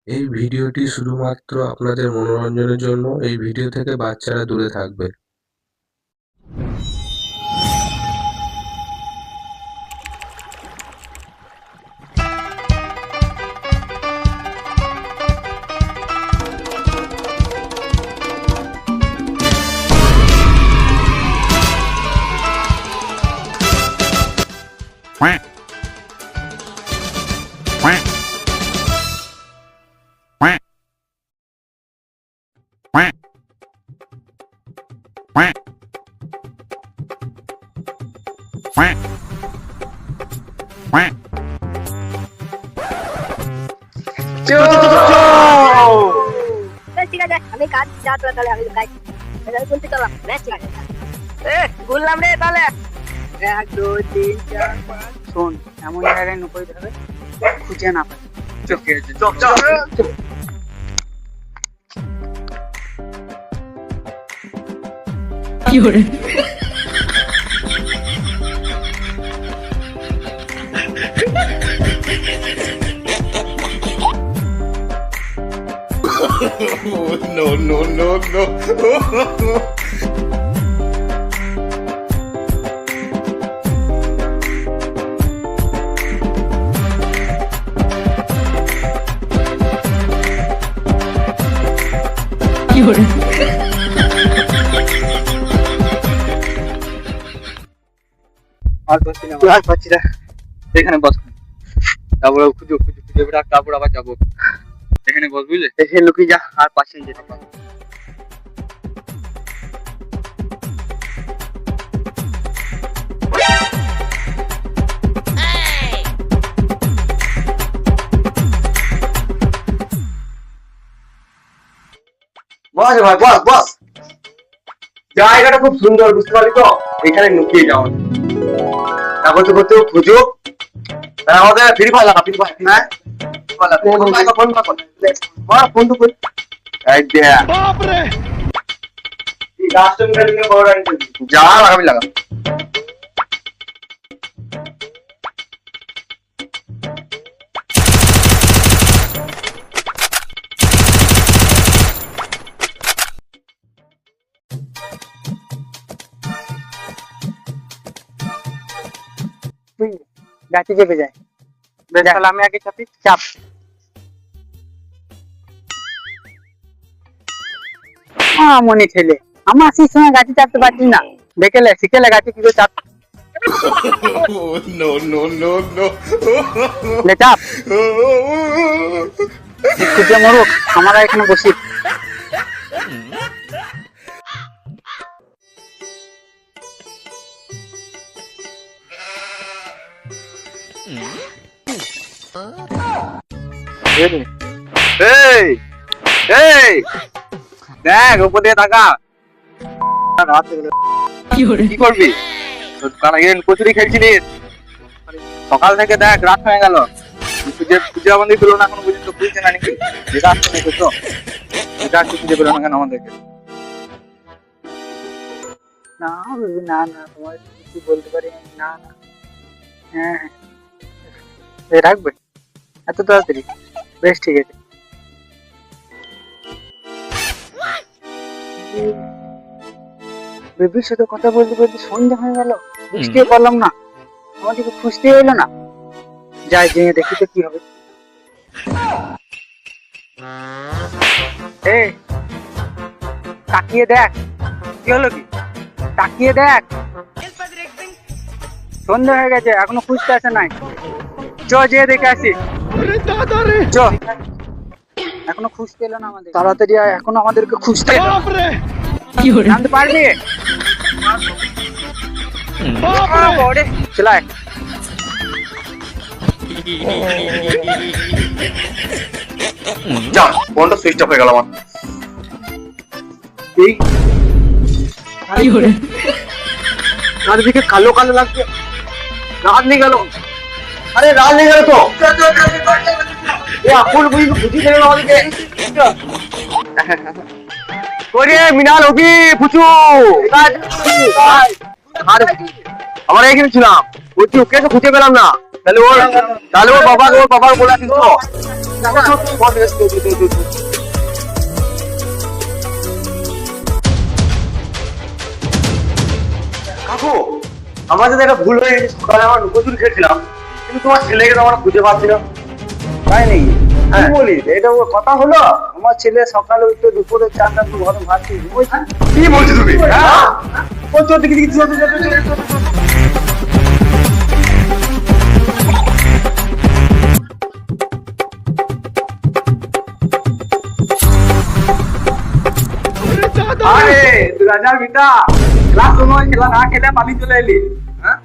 এই ভিডিওটি শুধুমাত্র আপনাদের মনোরঞ্জনের জন্য। এই ভিডিও থেকে বাচ্চারা দূরে থাকবে। ঠিক আছে, আমি কাজ যা তোরা তাহলে আমি কাজ বলতে চললাম ম্যাচ ঠিক আছে। বললাম রে তাহলে 1 2 3 4 5 শোন, এমন জায়গায় নুকোই ধরে খুঁজে না পাই। কি করে no. কি করে আর বসছি না, আর পাচ্ছি না। এখানে বস, তারপরে খুঁজো খুঁজো খুঁজে বেড়া, তারপর আবার যাবো। এখানে বস, বুঝলে? এসে লুকিয়ে যা, আর পাচ্ছি না যেতে। বস ভাই, বস বস, জায়গাটা খুব সুন্দর, বুঝতে পারলি তো? এখানে লুকিয়ে যাও, তারপর তো করতে খুঁজো। আমাদের ফ্রি ফায়ার লাগা, ফ্রি ফায়ার না ফোন তো করি। যা লাগাবি লাগা। তুই গাছে চেপে যায়। বেশ, তাহলে আমি আগে চাপি। চাপ। মনে ছেলে, আমার সেই সময় গাছে চাপতে পারছিস না। দেখেলে শিখেলে গাছে কি করে চাপ। No. লে চাপ, খুঁজে মরুক, আমরা এখানে বসি। এই এই দেখ, উপর দিয়ে তাকা। কি করে কি করবি? কচুরি খেলছিলিস সকাল থেকে, দেখ রাত হয়ে গেল, খুঁজে আমাদের পেলো না এখনো পর্যন্ত। বুঝছে না নাকি? যেটা আসছে না তো, যেটা আসছে খুঁজে পেলো না কেন আমাদেরকে? না বেবি, না না, তোমার কিছু বলতে পারি না। না, হ্যাঁ হ্যাঁ, রাখবে এত তাড়াতাড়ি? বেশ, ঠিক আছে। বেবির সাথে কথা বলতে বলতে সন্ধ্যা হয়ে গেল, বুঝতে পারলাম না, আমাদেরকে খুঁজতে এলো না। যাই, যেয়ে দেখি তো কি হবে। এই তাকিয়ে দেখ, কি হলো কি? তাকিয়ে দেখ, সন্ধ্যা হয়ে গেছে, এখনো খুঁজতে আসে নাই। চ যেয়ে দেখে আসি। চ, এখনো খুঁজতে এলো না আমাদের। তাড়াতাড়ি আয়, এখনো আমাদেরকে খুঁজতে এলো। কি করে জানতে পারবি? চলে আয়। যা, ফোনটা সুইচ অফ হয়ে গেল আমার। এই কি করে চারিদিকে কালো কালো লাগছে, রাত নেই গেল। আরে রাত নেই গেল তো, এখন বুঝিয়ে দিল আমাদেরকে। ওরে মিনাল, অভি, পুচু, আমরা এখানে ছিলাম। বলছি ওকে তো খুঁজে পেলাম না। তাহলে ওর বাবার বলে আসিস তো। কাকু আমার সাথে একটা ভুল হয়ে গেছে, সকালে আমার লুকোচুরি খেলছিলাম কিন্তু তোমার ছেলেকে তো আমরা খুঁজে পাচ্ছি না। তাই নাকি? হ্যাঁ। কি বলিস, এটা ওর কথা হলো? আমার ছেলে সকালে উঠে দুপুরে চারটা তো ঘরে ভাত খেয়ে ঘুমোইছে। কি বলছো তুমি? হ্যাঁ? ও চল দেখি দেখি চল, চল, চল, চল, চল, চল। আরে তুই রাজার বেটা, ক্লাস সময় খেলা না খেলে পানি চলে এলি। হ্যাঁ?